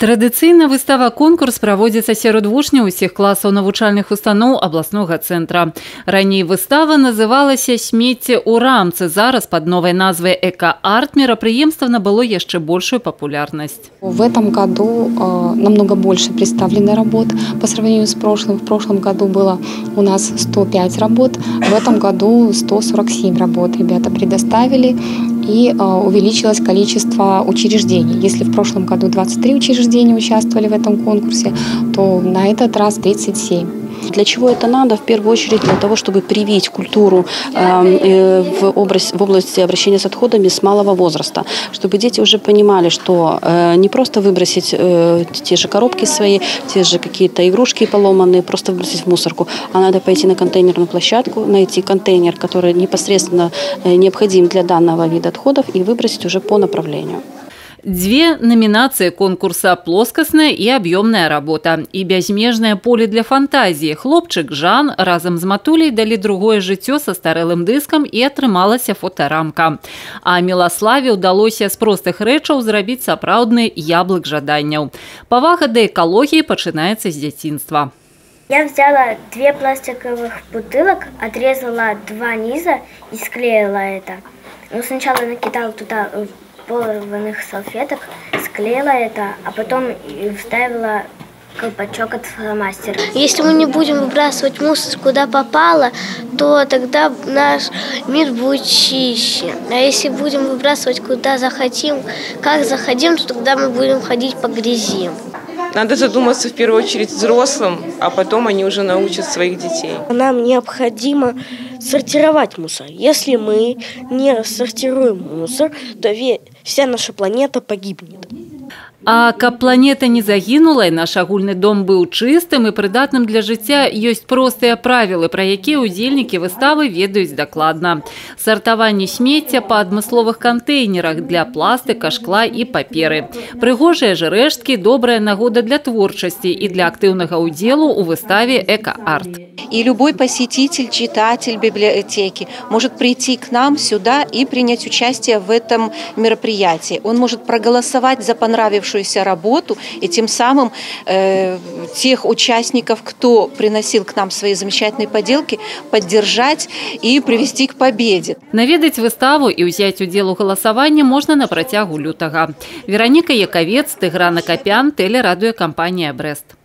Традыцыйна выстава-конкурс праводзіцца сярод вучняў усіх класаў навучальных устаноў абласнога цэнтра. Раней выстава называлася «Смецце ў рамцы». Зараз под новой назвой «Эко-арт» мерапрыемства набыло яшчэ большую популярность. В этом году намного больше представлены работ по сравнению с прошлым. В прошлом году было у нас 105 работ, в этом году 147 работ ребята предоставили. И увеличилось количество учреждений. Если в прошлом году 23 учреждения участвовали в этом конкурсе, то на этот раз 37. Для чего это надо? В первую очередь для того, чтобы привить культуру в области обращения с отходами с малого возраста. Чтобы дети уже понимали, что не просто выбросить те же коробки свои, те же какие-то игрушки поломанные, просто выбросить в мусорку, а надо пойти на контейнерную площадку, найти контейнер, который непосредственно необходим для данного вида отходов, и выбросить уже по направлению. Две номинации конкурса: плоскостная и объемная работа и безмежное поле для фантазии. Хлопчик Жан разом з матуляй дали другое жыццё со старэлым дыскам и атрымалася фоторамка. А Мілаславе ўдалося з простых рэчаў зрабіць сапраўдны яблык жаданняў. Павага да экалогіі пачынаецца з дзяцінства. Я взяла 2 пластиковых бутылок, отрезала 2 низа и склеила это. Ну, сначала накидала туда порванных салфеток, склеила это, а потом вставила колпачок от фломастера. Если мы не будем выбрасывать мусор куда попало, то тогда наш мир будет чище. А если будем выбрасывать куда захотим, как захотим, то тогда мы будем ходить по грязи. Надо задуматься в первую очередь взрослым, а потом они уже научат своих детей. Нам необходимо сортировать мусор. Если мы не сортируем мусор, то вся наша планета погибнет. А каб планета не загінула і наш агульны дом быў чыстым і прыдатным для жыцця, ёсць простыя правілы, пра якія ўдзельнікі выставы ведаюць дакладна. Сартаванне смецця па адмысловых кантэйнерах для пластыка, шкла і паперы. Прыгожыя ж рэшткі – добрая нагода для творчасці і для актыўнага ўдзелу ў выставе «Эко-арт». И любой посетитель, читатель библиотеки может прийти к нам сюда и принять участие в этом мероприятии. Он может проголосовать за понравившуюся работу и тем самым тех участников, кто приносил к нам свои замечательные поделки, поддержать и привести к победе. Наведаць выставу и ўзяць удзел у галасаванні можна на працягу лютага. Вераніка Яковец, Тыгран Акапян, тэлерадыёкампанія «Брэст».